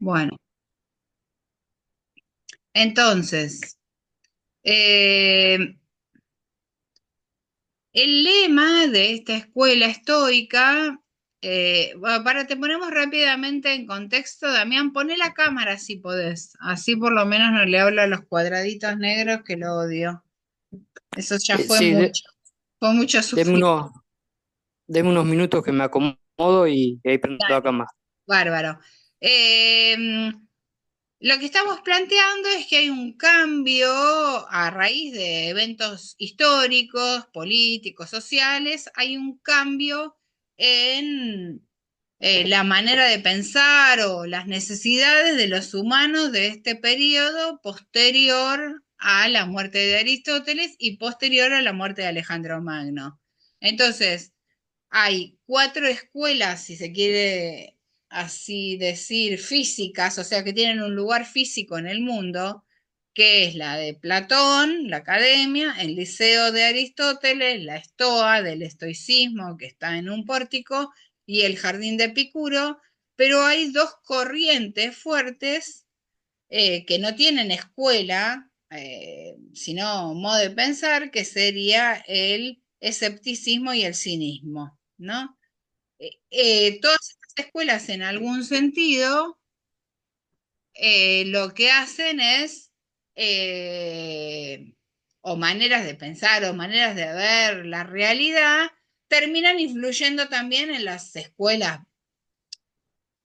Bueno, entonces, eh, el lema de esta escuela estoica, para te ponemos rápidamente en contexto, Damián, poné la cámara si podés, así por lo menos no le hablo a los cuadraditos negros que lo odio. Eso ya Sí, fue mucho deme sufrir. unos minutos que me acomodo y ahí prendo la cámara. Bárbaro. Eh, Lo que estamos planteando es que hay un cambio a raíz de eventos históricos, políticos, sociales, hay un cambio en la manera de pensar o las necesidades de los humanos de este periodo posterior a la muerte de Aristóteles y posterior a la muerte de Alejandro Magno. Entonces, hay cuatro escuelas, si se quiere así decir, físicas, o sea, que tienen un lugar físico en el mundo, que es la de Platón, la academia, el liceo de Aristóteles, la estoa del estoicismo, que está en un pórtico, y el jardín de Epicuro, pero hay dos corrientes fuertes que no tienen escuela, sino modo de pensar, que sería el escepticismo y el cinismo, ¿no? Todas estas escuelas, en algún sentido, lo que hacen es, eh, o maneras de pensar, o maneras de ver la realidad, terminan influyendo también en las escuelas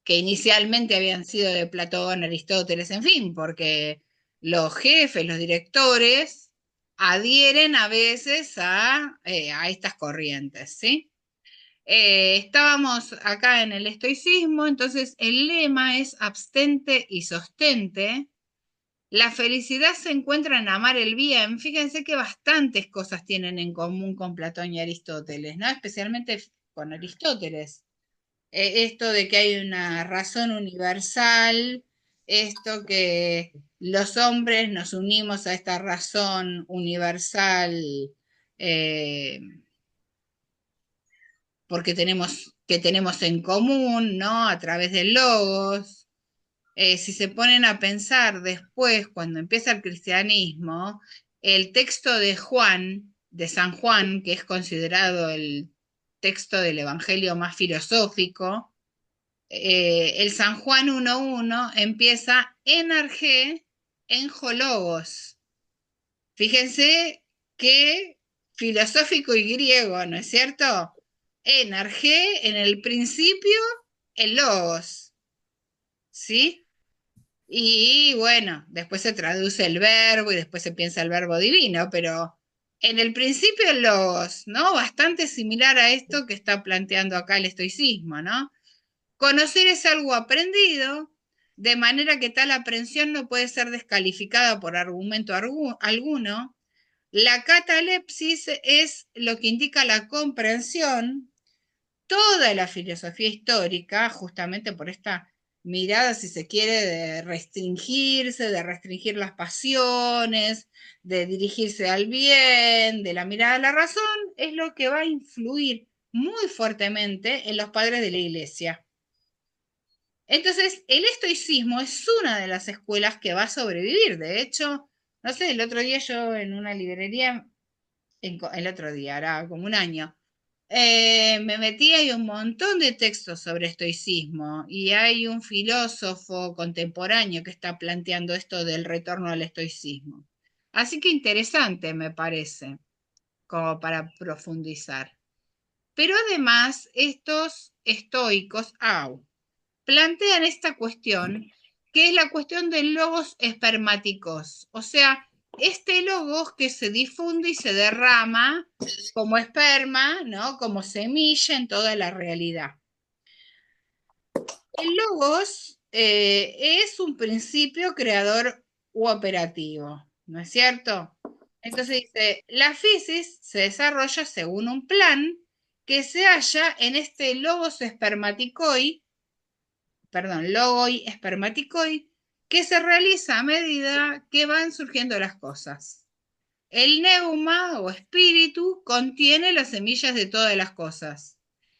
que inicialmente habían sido de Platón, Aristóteles, en fin, porque los jefes, los directores, adhieren a veces a estas corrientes, ¿sí? Estábamos acá en el estoicismo, entonces el lema es abstente y sostente. La felicidad se encuentra en amar el bien. Fíjense que bastantes cosas tienen en común con Platón y Aristóteles, ¿no? Especialmente con Aristóteles, esto de que hay una razón universal, esto que los hombres nos unimos a esta razón universal eh, porque que tenemos en común, ¿no? A través del logos. Si se ponen a pensar después, cuando empieza el cristianismo, el texto de Juan, de San Juan, que es considerado el texto del Evangelio más filosófico, el San Juan 1.1 empieza en arjé, en jologos. Fíjense qué filosófico y griego, ¿no es cierto? En arjé, en el principio, el logos, ¿sí? Y bueno, después se traduce el verbo y después se piensa el verbo divino, pero en el principio el logos, ¿no? Bastante similar a esto que está planteando acá el estoicismo, ¿no? Conocer es algo aprendido, de manera que tal aprensión no puede ser descalificada por argumento alguno. La catalepsis es lo que indica la comprensión. Toda la filosofía histórica, justamente por esta mirada, si se quiere, de restringirse, de restringir las pasiones, de dirigirse al bien, de la mirada a la razón, es lo que va a influir muy fuertemente en los padres de la iglesia. Entonces, el estoicismo es una de las escuelas que va a sobrevivir. De hecho, no sé, el otro día yo en una librería, el otro día, hará como un año, me metí, hay un montón de textos sobre estoicismo y hay un filósofo contemporáneo que está planteando esto del retorno al estoicismo. Así que interesante me parece, como para profundizar. Pero además, estos estoicos, plantean esta cuestión, que es la cuestión de logos espermáticos, o sea, este logos que se difunde y se derrama como esperma, ¿no? Como semilla en toda la realidad. El logos es un principio creador u operativo, ¿no es cierto? Entonces dice, la fisis se desarrolla según un plan que se halla en este logos espermaticoi, perdón, logoi espermaticoi, que se realiza a medida que van surgiendo las cosas. El neuma o espíritu contiene las semillas de todas las cosas.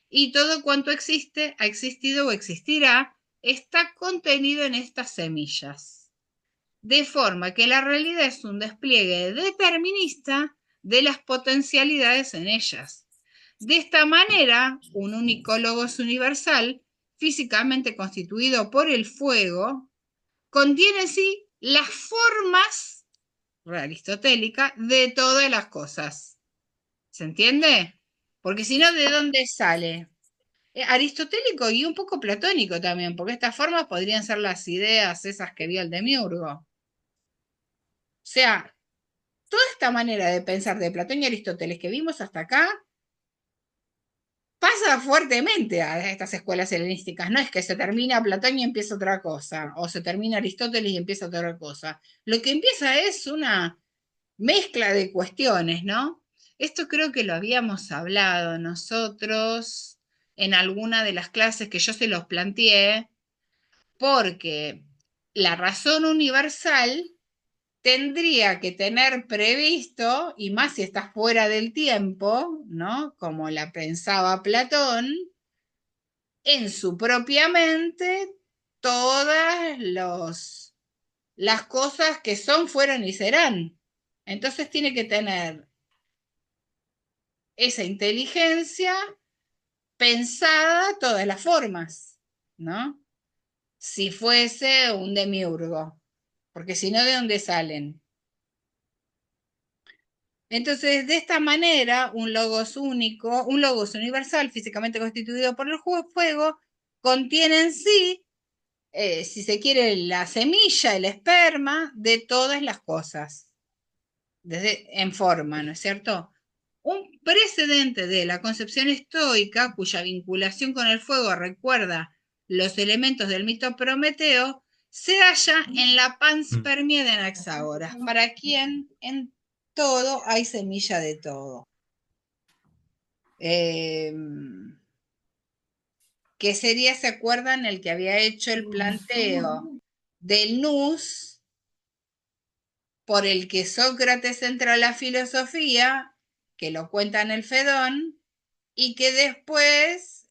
Y todo cuanto existe, ha existido o existirá está contenido en estas semillas, de forma que la realidad es un despliegue determinista de las potencialidades en ellas. De esta manera, un único logos universal, físicamente constituido por el fuego, contiene en sí las formas aristotélicas de todas las cosas. ¿Se entiende? Porque si no, ¿de dónde sale? Aristotélico y un poco platónico también, porque estas formas podrían ser las ideas esas que vio el Demiurgo. O sea, toda esta manera de pensar de Platón y Aristóteles que vimos hasta acá pasa fuertemente a estas escuelas helenísticas. No es que se termina Platón y empieza otra cosa, o se termina Aristóteles y empieza otra cosa. Lo que empieza es una mezcla de cuestiones, ¿no? Esto creo que lo habíamos hablado nosotros en alguna de las clases que yo se los planteé, porque la razón universal tendría que tener previsto, y más si está fuera del tiempo, ¿no? Como la pensaba Platón, en su propia mente todas las cosas que son, fueron y serán. Entonces tiene que tener esa inteligencia pensada todas las formas, ¿no? Si fuese un demiurgo, porque si no, ¿de dónde salen? Entonces, de esta manera, un logos único, un logos universal físicamente constituido por el fuego, contiene en sí, si se quiere, la semilla, el esperma de todas las cosas, en forma, ¿no es cierto? Un precedente de la concepción estoica, cuya vinculación con el fuego recuerda los elementos del mito Prometeo, se halla en la panspermia de Anaxágoras, para quien en todo hay semilla de todo. Que sería, ¿se acuerdan? El que había hecho el planteo del nous, por el que Sócrates entra a la filosofía, que lo cuenta en el Fedón, y que después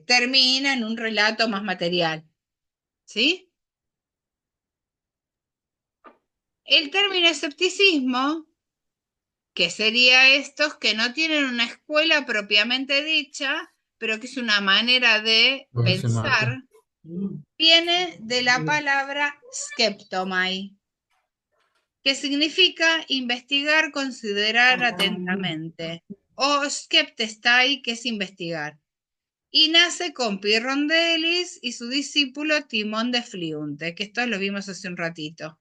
termina en un relato más material. ¿Sí? El término escepticismo, que sería estos que no tienen una escuela propiamente dicha, pero que es una manera de pensar, viene de la palabra skeptomai, que significa investigar, considerar atentamente, o skeptestai, que es investigar. Y nace con Pirondelis y su discípulo Timón de Fliunte, que esto lo vimos hace un ratito,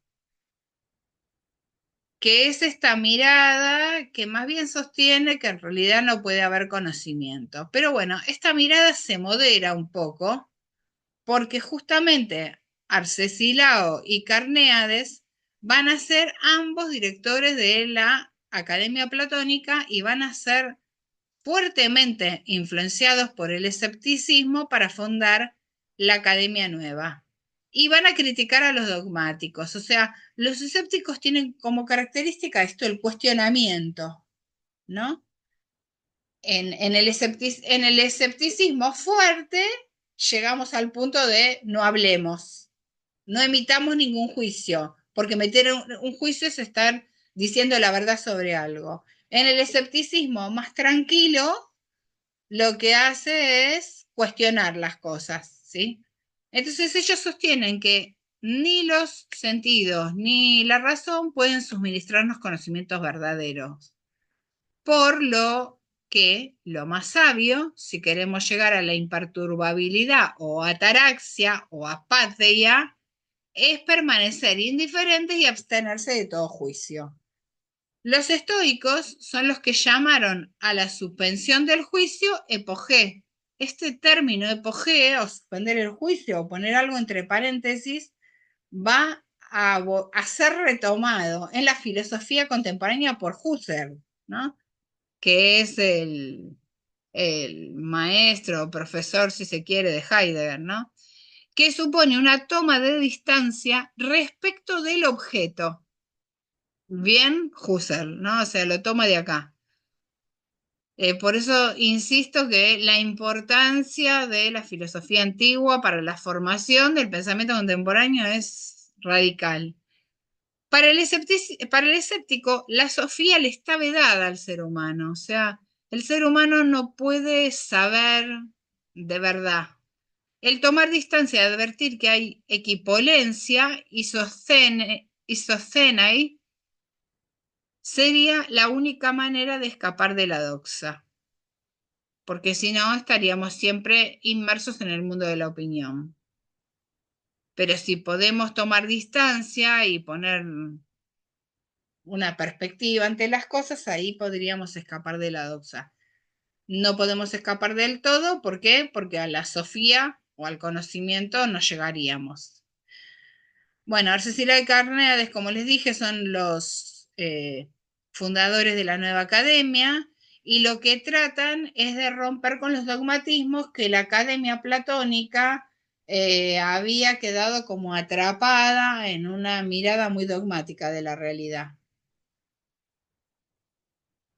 que es esta mirada que más bien sostiene que en realidad no puede haber conocimiento. Pero bueno, esta mirada se modera un poco porque justamente Arcesilao y Carneades van a ser ambos directores de la Academia Platónica y van a ser fuertemente influenciados por el escepticismo para fundar la Academia Nueva. Y van a criticar a los dogmáticos. O sea, los escépticos tienen como característica esto, el cuestionamiento, ¿no? En el escepticismo fuerte llegamos al punto de no hablemos, no emitamos ningún juicio, porque meter un juicio es estar diciendo la verdad sobre algo. En el escepticismo más tranquilo, lo que hace es cuestionar las cosas, ¿sí? Entonces ellos sostienen que ni los sentidos ni la razón pueden suministrarnos conocimientos verdaderos, por lo que lo más sabio, si queremos llegar a la imperturbabilidad o ataraxia o apatheia, es permanecer indiferentes y abstenerse de todo juicio. Los estoicos son los que llamaron a la suspensión del juicio epogé. Este término epogé, o suspender el juicio, o poner algo entre paréntesis, va a ser retomado en la filosofía contemporánea por Husserl, ¿no? Que es el maestro o profesor, si se quiere, de Heidegger, ¿no? Que supone una toma de distancia respecto del objeto. Bien, Husserl, ¿no? O sea, lo toma de acá. Por eso insisto que la importancia de la filosofía antigua para la formación del pensamiento contemporáneo es radical. Para el escéptico, la sofía le está vedada al ser humano, o sea, el ser humano no puede saber de verdad. El tomar distancia y advertir que hay equipolencia y sostenai sería la única manera de escapar de la doxa, porque si no estaríamos siempre inmersos en el mundo de la opinión. Pero si podemos tomar distancia y poner una perspectiva ante las cosas, ahí podríamos escapar de la doxa. No podemos escapar del todo, ¿por qué? Porque a la sofía o al conocimiento no llegaríamos. Bueno, Arcesila y Carneades, como les dije, son los fundadores de la nueva academia y lo que tratan es de romper con los dogmatismos que la academia platónica había quedado como atrapada en una mirada muy dogmática de la realidad.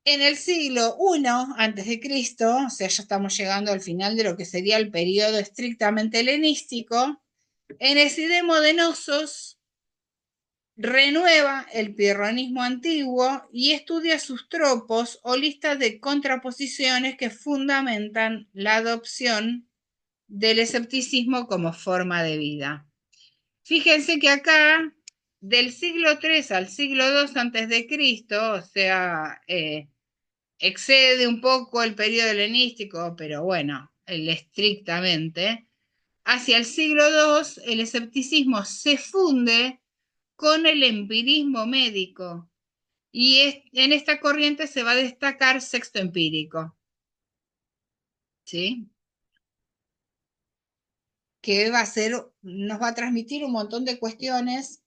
En el siglo I antes de Cristo, o sea, ya estamos llegando al final de lo que sería el periodo estrictamente helenístico, en Ecidemo de Nosos renueva el pirronismo antiguo y estudia sus tropos o listas de contraposiciones que fundamentan la adopción del escepticismo como forma de vida. Fíjense que acá, del siglo III al siglo II antes de Cristo, o sea, excede un poco el periodo helenístico, pero bueno, el estrictamente, hacia el siglo II el escepticismo se funde con el empirismo médico y en esta corriente se va a destacar sexto empírico, ¿sí? Que va a ser, nos va a transmitir un montón de cuestiones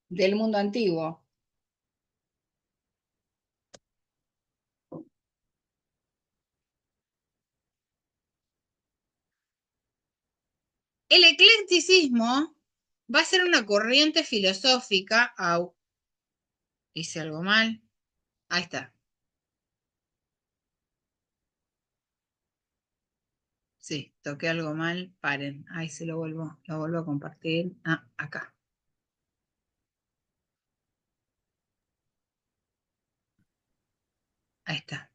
del mundo antiguo. El eclecticismo va a ser una corriente filosófica. Hice algo mal. Ahí está. Sí, toqué algo mal. Paren. Ahí se lo vuelvo a compartir. Ah, acá. Ahí está.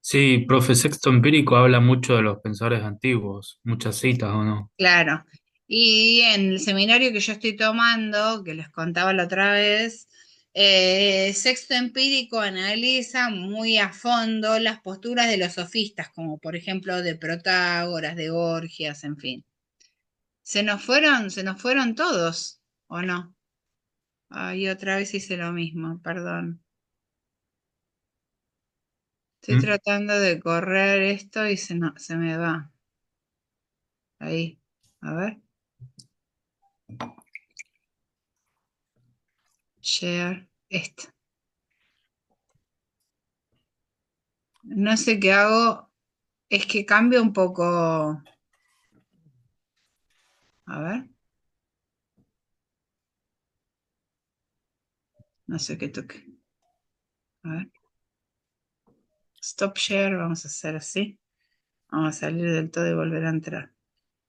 Sí, profe, Sexto Empírico habla mucho de los pensadores antiguos, muchas citas, ¿o no? Claro. Y en el seminario que yo estoy tomando, que les contaba la otra vez, Sexto Empírico analiza muy a fondo las posturas de los sofistas, como por ejemplo de Protágoras, de Gorgias, en fin. Se nos fueron todos, ¿o no? Ay, otra vez hice lo mismo, perdón. Estoy ¿Mm? tratando de correr esto y no, se me va. Ahí, a ver. Share esto. No sé qué hago. Es que cambia un poco. A ver, no sé qué toque. A ver. Stop share, vamos a hacer así. Vamos a salir del todo y volver a entrar.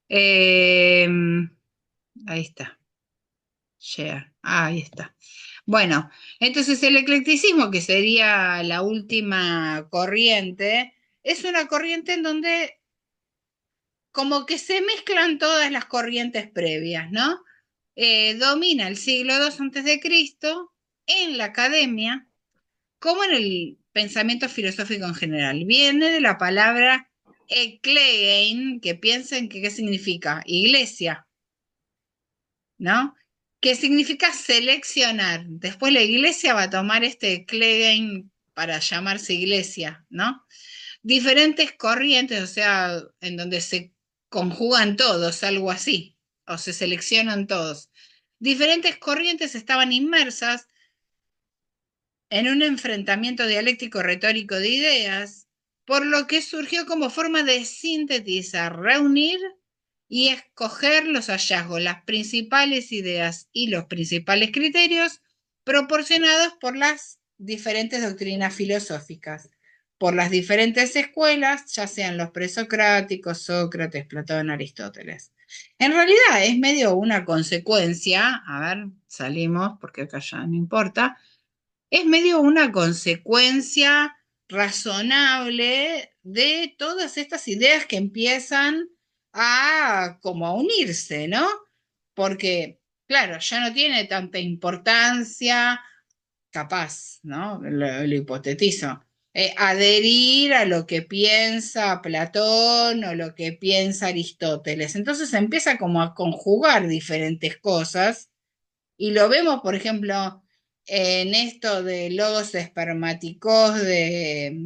Eh, ahí está. Share. Ahí está. Bueno, entonces el eclecticismo, que sería la última corriente, es una corriente en donde como que se mezclan todas las corrientes previas, ¿no? Domina el siglo II antes de Cristo en la academia como en el pensamiento filosófico en general. Viene de la palabra eklegein, que piensen que qué significa iglesia, ¿no? Que significa seleccionar. Después la iglesia va a tomar este eklegein para llamarse iglesia, ¿no? Diferentes corrientes, o sea, en donde se conjugan todos, algo así, o se seleccionan todos. Diferentes corrientes estaban inmersas en un enfrentamiento dialéctico retórico de ideas, por lo que surgió como forma de sintetizar, reunir y escoger los hallazgos, las principales ideas y los principales criterios proporcionados por las diferentes doctrinas filosóficas, por las diferentes escuelas, ya sean los presocráticos, Sócrates, Platón, Aristóteles. En realidad es medio una consecuencia, a ver, salimos porque acá ya no importa, es medio una consecuencia razonable de todas estas ideas que empiezan a como a unirse, ¿no? Porque, claro, ya no tiene tanta importancia, capaz, ¿no? Lo hipotetizo. Adherir a lo que piensa Platón o lo que piensa Aristóteles. Entonces empieza como a conjugar diferentes cosas y lo vemos, por ejemplo, en esto de logos espermáticos de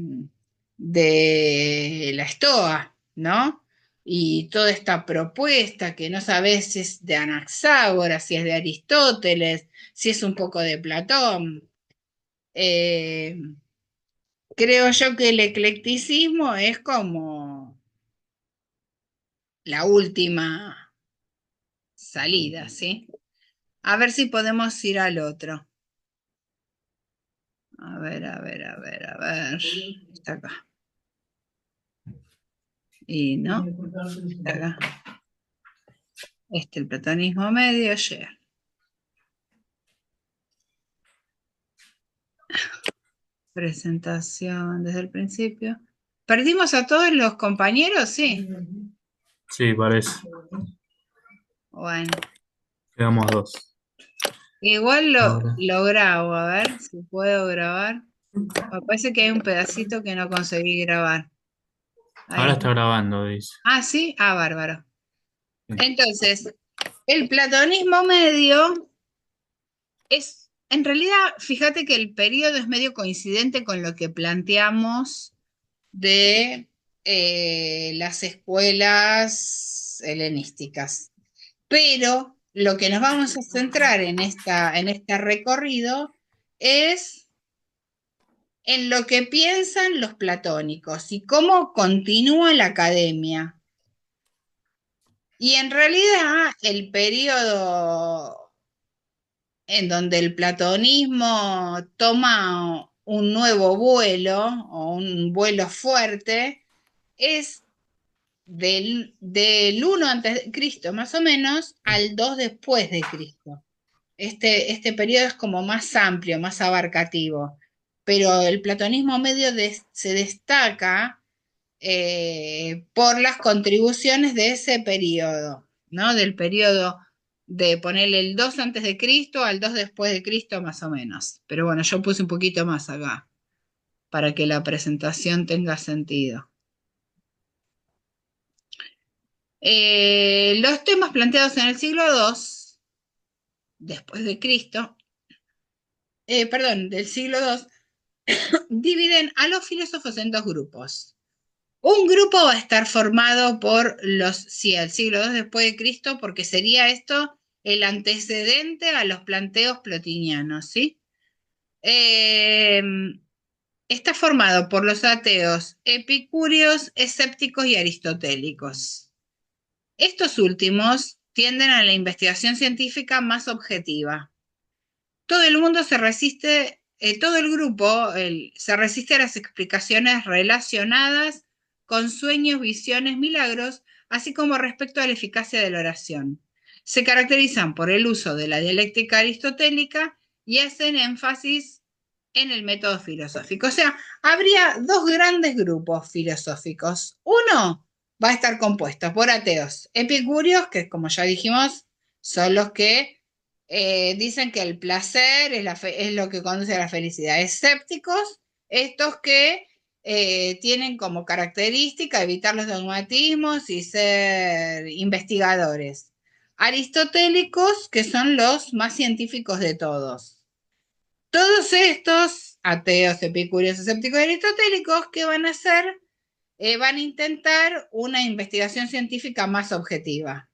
la Estoa, ¿no? Y toda esta propuesta que no sabes si es de Anaxágoras, si es de Aristóteles, si es un poco de Platón. Eh, Creo yo que el eclecticismo es como la última salida, ¿sí? A ver si podemos ir al otro. A ver, a ver, a ver, a ver. Está acá. Y no, está acá. El platonismo medio llega. Presentación desde el principio. ¿Perdimos a todos los compañeros? Sí. Sí, parece. Bueno, Quedamos dos. igual Ahora. lo grabo, a ver si puedo grabar. Me parece que hay un pedacito que no conseguí grabar. Ahora Ahí. está grabando, dice. Ah, sí. Ah, bárbaro. Sí. Entonces, el platonismo medio es, en realidad, fíjate que el periodo es medio coincidente con lo que planteamos de las escuelas helenísticas. Pero lo que nos vamos a centrar en este recorrido es en lo que piensan los platónicos y cómo continúa la academia. Y en realidad el periodo en donde el platonismo toma un nuevo vuelo o un vuelo fuerte es del 1 antes de Cristo más o menos al 2 después de Cristo. Este periodo es como más amplio, más abarcativo, pero el platonismo medio se destaca por las contribuciones de ese periodo, ¿no? Del periodo de ponerle el 2 antes de Cristo al 2 después de Cristo más o menos. Pero bueno, yo puse un poquito más acá para que la presentación tenga sentido. Los temas planteados en el siglo II, después de Cristo, perdón, del siglo II, dividen a los filósofos en dos grupos. Un grupo va a estar formado por sí, el siglo II después de Cristo, porque sería esto el antecedente a los planteos plotinianos, ¿sí? Está formado por los ateos epicúreos, escépticos y aristotélicos. Estos últimos tienden a la investigación científica más objetiva. Todo el mundo se resiste, todo el grupo se resiste a las explicaciones relacionadas con sueños, visiones, milagros, así como respecto a la eficacia de la oración. Se caracterizan por el uso de la dialéctica aristotélica y hacen énfasis en el método filosófico. O sea, habría dos grandes grupos filosóficos. Uno va a estar compuesto por ateos epicúreos, que como ya dijimos, son los que dicen que el placer es lo que conduce a la felicidad. Escépticos, estos que tienen como característica evitar los dogmatismos y ser investigadores. Aristotélicos, que son los más científicos de todos. Todos estos, ateos, epicúreos, escépticos y aristotélicos, ¿qué van a hacer? Van a intentar una investigación científica más objetiva.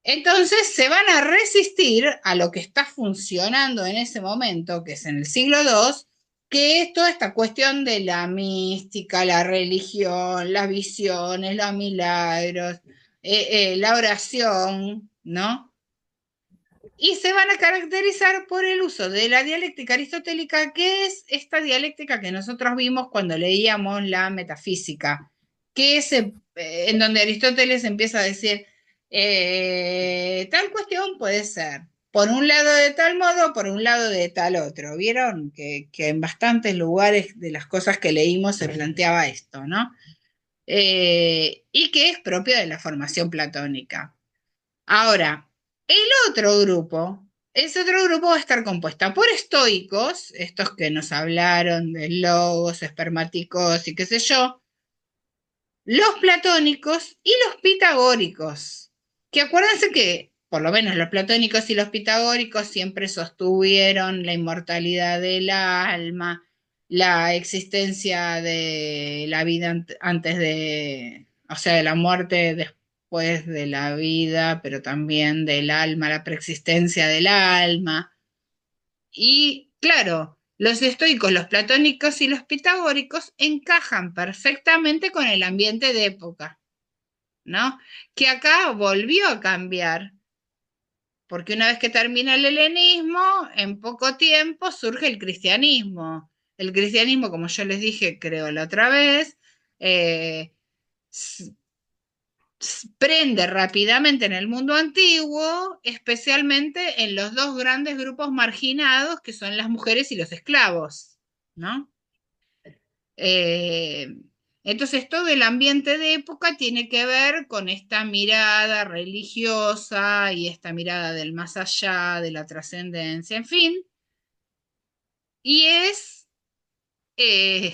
Entonces se van a resistir a lo que está funcionando en ese momento, que es en el siglo II, que es toda esta cuestión de la mística, la religión, las visiones, los milagros, la oración, ¿no? Y se van a caracterizar por el uso de la dialéctica aristotélica, que es esta dialéctica que nosotros vimos cuando leíamos la metafísica, que es en donde Aristóteles empieza a decir, tal cuestión puede ser, por un lado de tal modo, por un lado de tal otro. Vieron que en bastantes lugares de las cosas que leímos se planteaba esto, ¿no? Y que es propio de la formación platónica. Ahora, el otro grupo, ese otro grupo va a estar compuesta por estoicos, estos que nos hablaron de logos, espermáticos y qué sé yo, los platónicos y los pitagóricos, que acuérdense que por lo menos los platónicos y los pitagóricos siempre sostuvieron la inmortalidad del alma, la existencia de la vida antes de, o sea, de la muerte después de la vida, pero también del alma, la preexistencia del alma. Y claro, los estoicos, los platónicos y los pitagóricos encajan perfectamente con el ambiente de época, ¿no? Que acá volvió a cambiar, porque una vez que termina el helenismo, en poco tiempo surge el cristianismo. El cristianismo, como yo les dije, creo la otra vez, eh, prende rápidamente en el mundo antiguo, especialmente en los dos grandes grupos marginados que son las mujeres y los esclavos, ¿no? Eh, entonces todo el ambiente de época tiene que ver con esta mirada religiosa y esta mirada del más allá, de la trascendencia, en fin, y es eh,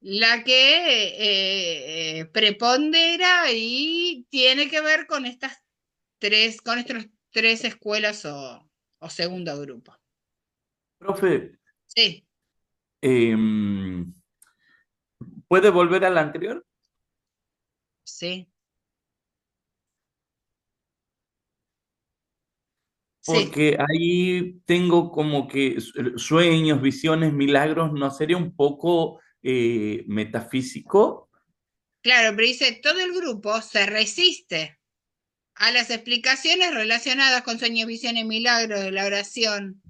la que prepondera y tiene que ver con estas con estos tres escuelas o segundo grupo. Profe, Sí, em, ¿puede volver al anterior? sí, sí. Porque ahí tengo como que sueños, visiones, milagros, ¿no sería un poco metafísico? Claro, pero dice, todo el grupo se resiste a las explicaciones relacionadas con sueños, visiones, milagros de la oración.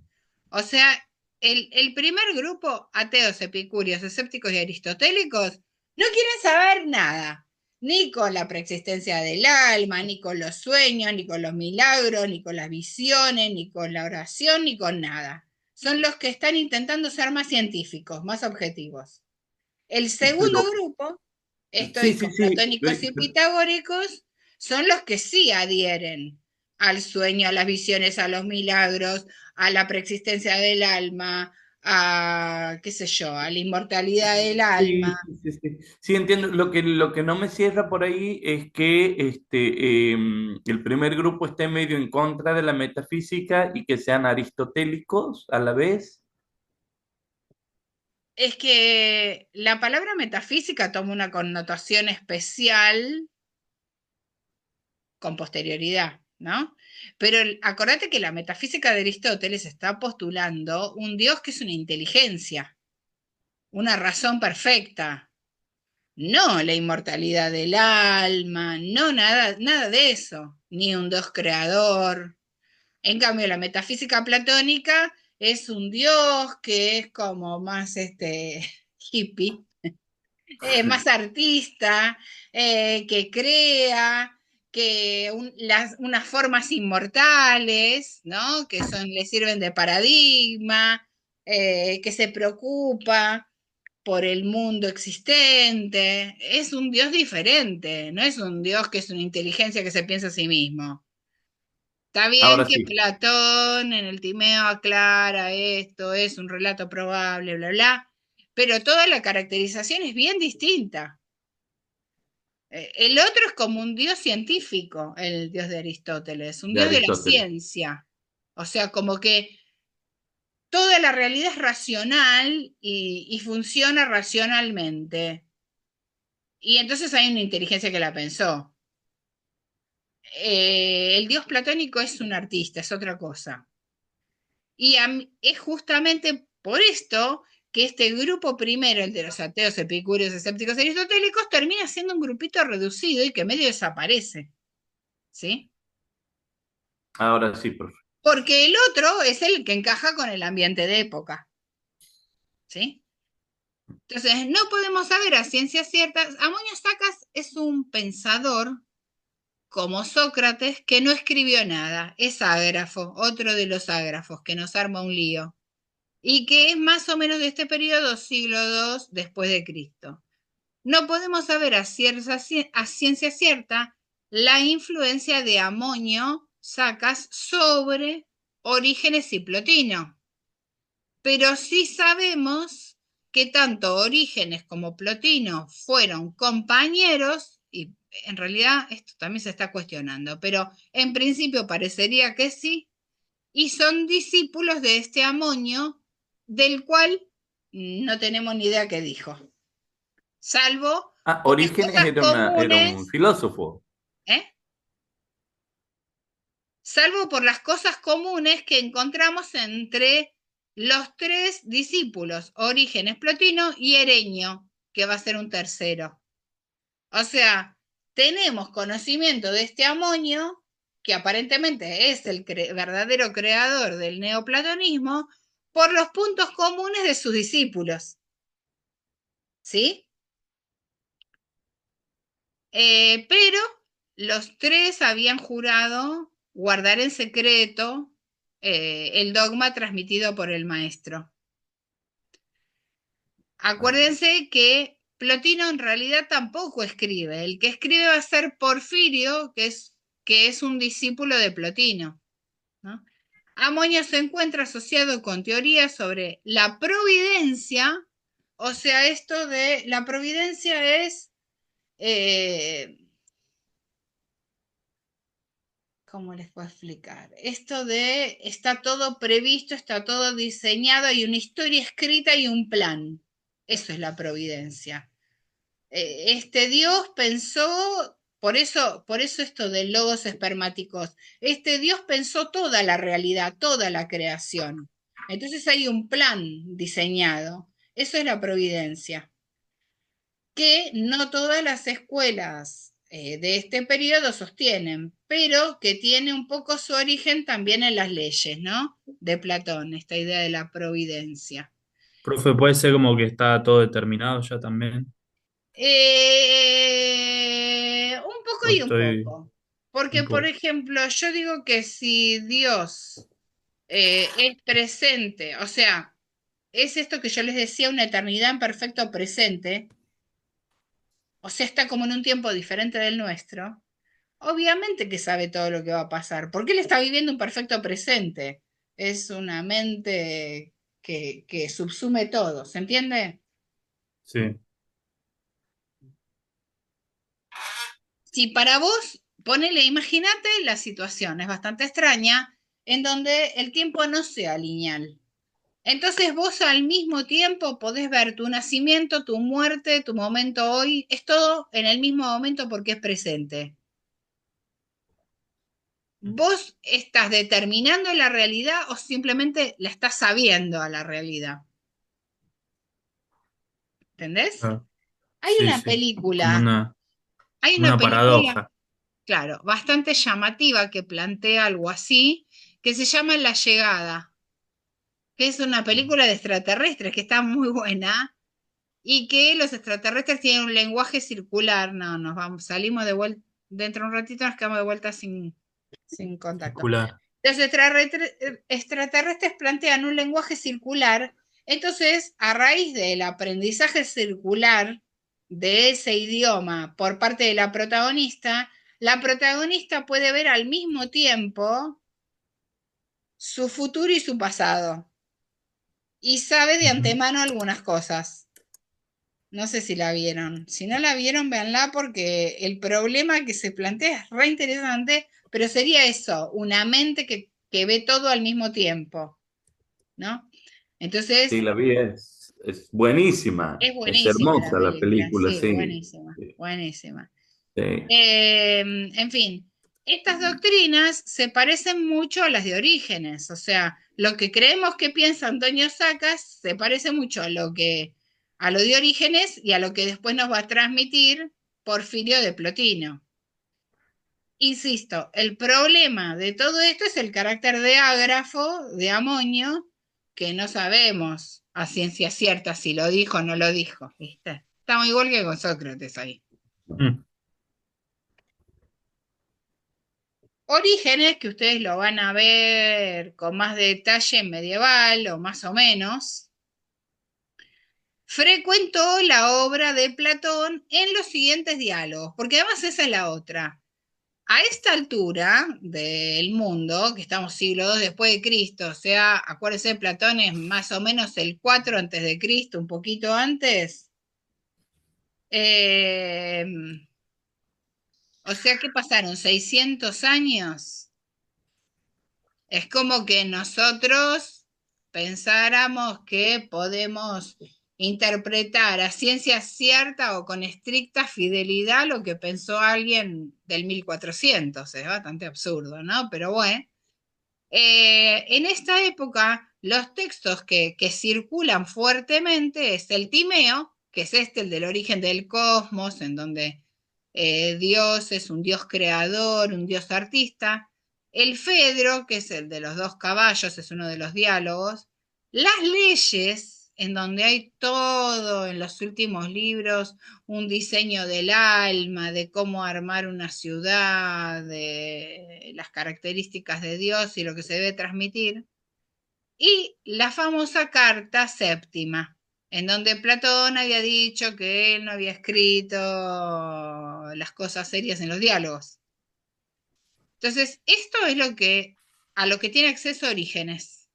O sea, el primer grupo, ateos, epicúreos, escépticos y aristotélicos, no quieren saber nada, ni con la preexistencia del alma, ni con los sueños, ni con los milagros, ni con las visiones, ni con la oración, ni con nada. Son los que están intentando ser más científicos, más objetivos. El segundo Pero, grupo, sí, sí, estoicos, sí. platónicos y pitagóricos, son los que sí adhieren al sueño, a las visiones, a los milagros, a la preexistencia del alma, a, qué sé yo, a la inmortalidad del Sí, alma. sí, sí, sí. Sí, entiendo. Lo que no me cierra por ahí es que el primer grupo esté medio en contra de la metafísica y que sean aristotélicos a la vez. Es que la palabra metafísica toma una connotación especial con posterioridad, ¿no? Pero acordate que la metafísica de Aristóteles está postulando un Dios que es una inteligencia, una razón perfecta, no la inmortalidad del alma, no nada, nada de eso, ni un Dios creador. En cambio, la metafísica platónica es un Dios que es como más hippie, más artista, que crea, que unas formas inmortales, ¿no? Que son, le sirven de paradigma, que se preocupa por el mundo existente. Es un Dios diferente, no es un Dios que es una inteligencia que se piensa a sí mismo. Está bien Ahora que sí. Platón en el Timeo aclara esto, es un relato probable, bla, bla, pero toda la caracterización es bien distinta. El otro es como un dios científico, el dios de Aristóteles, un De dios de la Aristóteles. ciencia. O sea, como que toda la realidad es racional y funciona racionalmente. Y entonces hay una inteligencia que la pensó. El dios platónico es un artista, es otra cosa. Y es justamente por esto que este grupo primero, el de los ateos, epicúreos, escépticos, aristotélicos, termina siendo un grupito reducido y que medio desaparece, ¿sí? Ahora sí, profe. Porque el otro es el que encaja con el ambiente de época, ¿sí? Entonces, no podemos saber a ciencia cierta. Amonio Sacas es un pensador como Sócrates que no escribió nada, es ágrafo, otro de los ágrafos que nos arma un lío, y que es más o menos de este periodo, siglo II después de Cristo. No podemos saber a ciencia cierta la influencia de Amonio Sacas sobre Orígenes y Plotino, pero sí sabemos que tanto Orígenes como Plotino fueron compañeros, y en realidad esto también se está cuestionando, pero en principio parecería que sí, y son discípulos de este Amonio, del cual no tenemos ni idea qué dijo, salvo Ah, por las Orígenes cosas era un comunes, filósofo. ¿eh? Salvo por las cosas comunes que encontramos entre los tres discípulos, Orígenes, Plotino y Erenio, que va a ser un tercero. O sea, tenemos conocimiento de este Amonio, que aparentemente es el verdadero creador del neoplatonismo, por los puntos comunes de sus discípulos. ¿Sí? Pero los tres habían jurado guardar en secreto el dogma transmitido por el maestro. Acuérdense que Plotino en realidad tampoco escribe. El que escribe va a ser Porfirio, que es un discípulo de Plotino, ¿no? Amonio se encuentra asociado con teorías sobre la providencia, o sea, esto de la providencia es... ¿cómo les puedo explicar? Esto de está todo previsto, está todo diseñado, hay una historia escrita y un plan. Eso es la providencia. Este Dios pensó, por eso esto de logos espermáticos, este Dios pensó toda la realidad, toda la creación. Entonces hay un plan diseñado. Eso es la providencia, que no todas las escuelas de este periodo sostienen, pero que tiene un poco su origen también en las leyes, ¿no? De Platón, esta idea de la providencia. Profe, puede ser como que está todo determinado ya también. Un poco O y un estoy poco. Porque, un por poco. ejemplo, yo digo que si Dios es presente, o sea, es esto que yo les decía, una eternidad en perfecto presente, o sea, está como en un tiempo diferente del nuestro, obviamente que sabe todo lo que va a pasar, porque él está viviendo un perfecto presente. Es una mente que subsume todo, ¿se entiende? Sí. Si para vos, ponele, imagínate la situación, es bastante extraña, en donde el tiempo no sea lineal. Entonces vos al mismo tiempo podés ver tu nacimiento, tu muerte, tu momento hoy, es todo en el mismo momento porque es presente. ¿Vos estás determinando la realidad o simplemente la estás sabiendo a la realidad? ¿Entendés? Ah, Hay sí, una sí. Como película, hay una una película, paradoja. claro, bastante llamativa que plantea algo así, que se llama La Llegada, que es una película de extraterrestres que está muy buena y que los extraterrestres tienen un lenguaje circular. No, nos vamos, salimos de vuelta, dentro de un ratito nos quedamos de vuelta sin contacto. Circular. Los extraterrestres plantean un lenguaje circular, entonces a raíz del aprendizaje circular de ese idioma por parte de la protagonista puede ver al mismo tiempo su futuro y su pasado y sabe de Ujú. antemano algunas cosas. No sé si la vieron. Si no la vieron, véanla porque el problema que se plantea es re interesante, pero sería eso, una mente que ve todo al mismo tiempo, ¿no? Sí, Entonces, la vi, es buenísima, es es buenísima la hermosa la película, película, sí, sí. buenísima, buenísima. Sí. En fin, Estas doctrinas se parecen mucho a las de Orígenes, o sea, lo que creemos que piensa Antonio Sacas se parece mucho a lo de Orígenes y a lo que después nos va a transmitir Porfirio de Plotino. Insisto, el problema de todo esto es el carácter de ágrafo de Amonio, que no sabemos a ciencia cierta si lo dijo o no lo dijo, ¿viste? Estamos igual que con Sócrates ahí. Mm. Orígenes, que ustedes lo van a ver con más detalle en medieval o más o menos, frecuentó la obra de Platón en los siguientes diálogos, porque además esa es la otra. A esta altura del mundo, que estamos siglo II después de Cristo, o sea, acuérdense, Platón es más o menos el 4 antes de Cristo, un poquito antes. Eh, o sea, ¿qué pasaron? ¿600 años? Es como que nosotros pensáramos que podemos interpretar a ciencia cierta o con estricta fidelidad lo que pensó alguien del 1400. Es bastante absurdo, ¿no? Pero bueno, en esta época los textos que circulan fuertemente es el Timeo, que es el del origen del cosmos, en donde Dios es un Dios creador, un Dios artista. El Fedro, que es el de los dos caballos, es uno de los diálogos. Las leyes, en donde hay todo en los últimos libros, un diseño del alma, de cómo armar una ciudad, de las características de Dios y lo que se debe transmitir. Y la famosa carta séptima, en donde Platón había dicho que él no había escrito las cosas serias en los diálogos. Entonces, esto es a lo que tiene acceso Orígenes.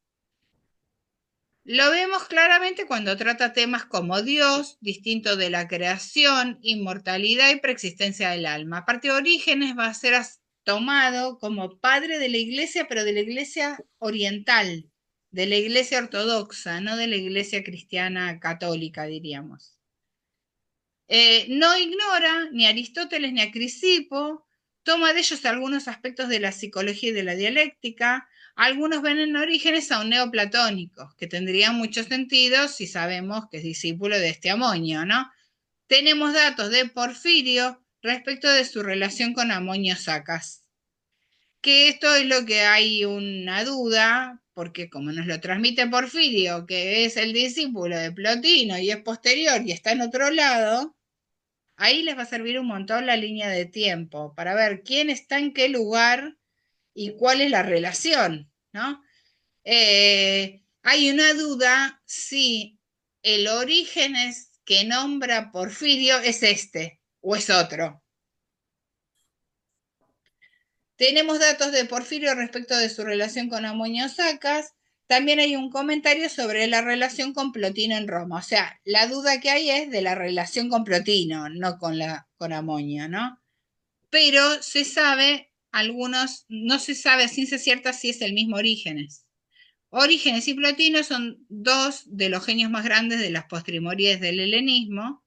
Lo vemos claramente cuando trata temas como Dios, distinto de la creación, inmortalidad y preexistencia del alma. Aparte, Orígenes va a ser tomado como padre de la iglesia, pero de la iglesia oriental, de la iglesia ortodoxa, no de la iglesia cristiana católica, diríamos. No ignora ni a Aristóteles ni a Crisipo, toma de ellos algunos aspectos de la psicología y de la dialéctica. Algunos ven en Orígenes a un neoplatónico, que tendría mucho sentido si sabemos que es discípulo de este Amonio, ¿no? Tenemos datos de Porfirio respecto de su relación con Amonio Sacas, que esto es lo que hay una duda, porque como nos lo transmite Porfirio, que es el discípulo de Plotino y es posterior y está en otro lado, ahí les va a servir un montón la línea de tiempo para ver quién está en qué lugar y cuál es la relación, ¿no? Hay una duda si el Orígenes que nombra Porfirio es este o es otro. Tenemos datos de Porfirio respecto de su relación con Amonio Sacas. También hay un comentario sobre la relación con Plotino en Roma. O sea, la duda que hay es de la relación con Plotino, no con Amonio, ¿no? Pero se sabe, no se sabe a ciencia cierta si es el mismo Orígenes. Orígenes y Plotino son dos de los genios más grandes de las postrimorías del helenismo.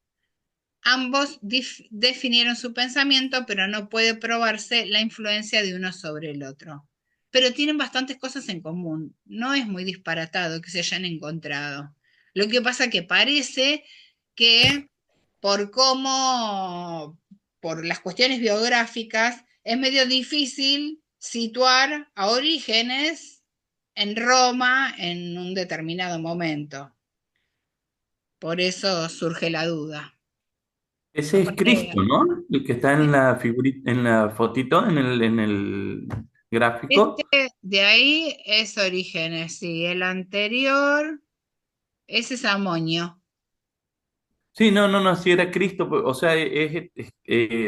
Ambos definieron su pensamiento, pero no puede probarse la influencia de uno sobre el otro. Pero tienen bastantes cosas en común. No es muy disparatado que se hayan encontrado. Lo que pasa que parece que por cómo, por las cuestiones biográficas, es medio difícil situar a Orígenes en Roma en un determinado momento. Por eso surge la duda. Ese es Cristo, ¿no? El que está en la figurita, en la fotito, en el gráfico. Este de ahí es Orígenes, sí. El anterior, ese es Amonio. Sí, no, no, no, si era Cristo, o sea,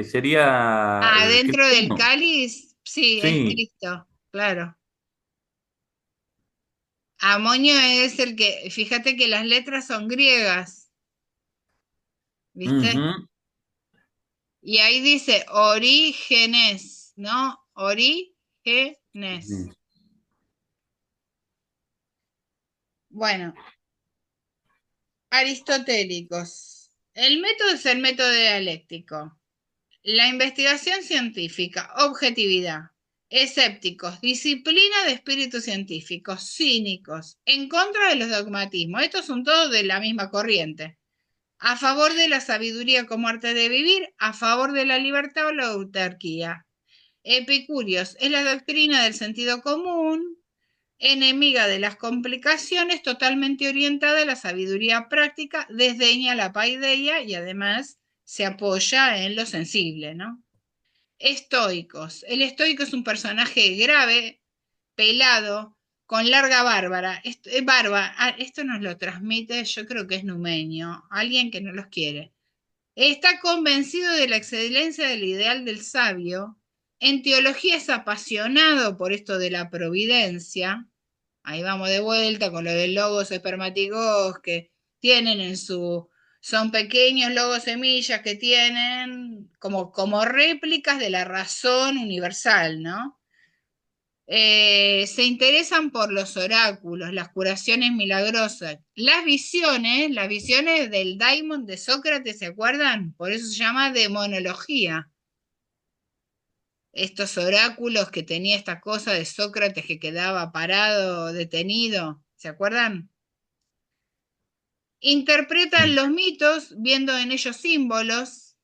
sería Adentro del cristiano. cáliz, sí, es Sí. Cristo, claro. Amonio es el que, fíjate que las letras son griegas, ¿viste? Ujú. Y ahí dice Orígenes, ¿no? Orígenes. Bueno, aristotélicos. El método es el método dialéctico. La investigación científica, objetividad. Escépticos, disciplina de espíritus científicos, cínicos, en contra de los dogmatismos. Estos son todos de la misma corriente. A favor de la sabiduría como arte de vivir, a favor de la libertad o la autarquía. Epicúreos, es la doctrina del sentido común, enemiga de las complicaciones, totalmente orientada a la sabiduría práctica, desdeña la paideia y además se apoya en lo sensible, ¿no? Estoicos. El estoico es un personaje grave, pelado, con larga barba. Esto nos lo transmite, yo creo que es Numenio, alguien que no los quiere. Está convencido de la excelencia del ideal del sabio. En teología es apasionado por esto de la providencia. Ahí vamos de vuelta con lo del logos espermatigos que tienen en su... Son pequeños logos semillas que tienen como réplicas de la razón universal, ¿no? Se interesan por los oráculos, las curaciones milagrosas, las visiones del daimon de Sócrates, ¿se acuerdan? Por eso se llama demonología. Estos oráculos que tenía esta cosa de Sócrates que quedaba parado, detenido, ¿se acuerdan? Interpretan los mitos viendo en ellos símbolos.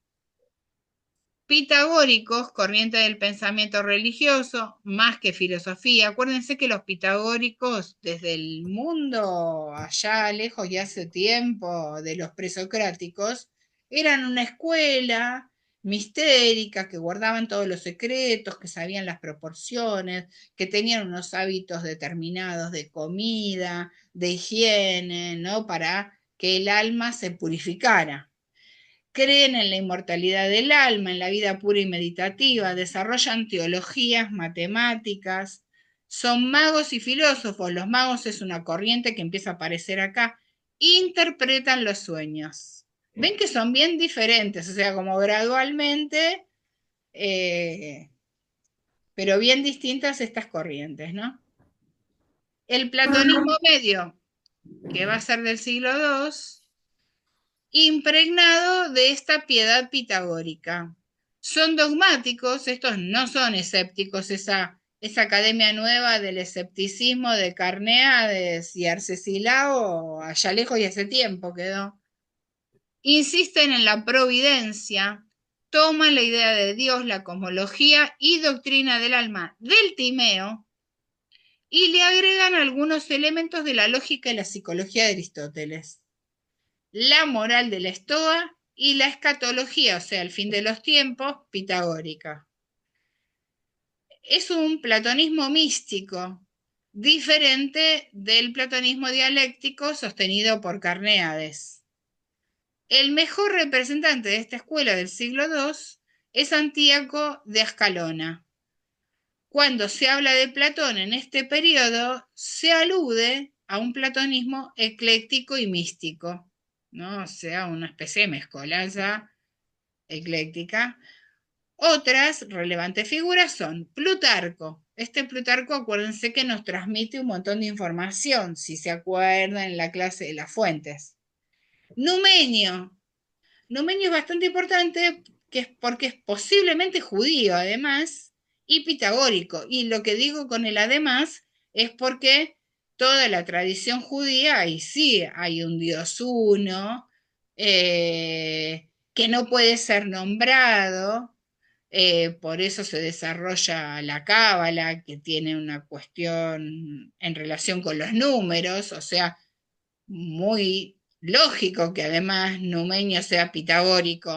Pitagóricos, corriente del pensamiento religioso, más que filosofía. Acuérdense que los pitagóricos, desde el mundo allá lejos y hace tiempo de los presocráticos, eran una escuela mistérica que guardaban todos los secretos, que sabían las proporciones, que tenían unos hábitos determinados de comida, de higiene, ¿no? Para que el alma se purificara. Creen en la inmortalidad del alma, en la vida pura y meditativa, desarrollan teologías, matemáticas, son magos y filósofos. Los magos es una corriente que empieza a aparecer acá, interpretan los sueños. Ven que son bien diferentes, o sea, como gradualmente, pero bien distintas estas corrientes, ¿no? El platonismo medio, que va a ser del siglo II, impregnado de esta piedad pitagórica. Son dogmáticos, estos no son escépticos, esa academia nueva del escepticismo de Carneades y Arcesilao, allá lejos y hace tiempo quedó. Insisten en la providencia, toman la idea de Dios, la cosmología y doctrina del alma del Timeo y le agregan algunos elementos de la lógica y la psicología de Aristóteles. La moral de la estoa y la escatología, o sea, el fin de los tiempos, pitagórica. Es un platonismo místico, diferente del platonismo dialéctico sostenido por Carneades. El mejor representante de esta escuela del siglo II es Antíaco de Ascalona. Cuando se habla de Platón en este periodo, se alude a un platonismo ecléctico y místico, ¿no? O sea, una especie de mezcolanza ecléctica. Otras relevantes figuras son Plutarco. Este Plutarco, acuérdense que nos transmite un montón de información, si se acuerdan en la clase de las fuentes. Numenio. Numenio es bastante importante porque es posiblemente judío, además, y pitagórico. Y lo que digo con el además es porque toda la tradición judía, y sí hay un Dios uno, que no puede ser nombrado, por eso se desarrolla la cábala, que tiene una cuestión en relación con los números, o sea, muy lógico que además Numenio sea pitagórico.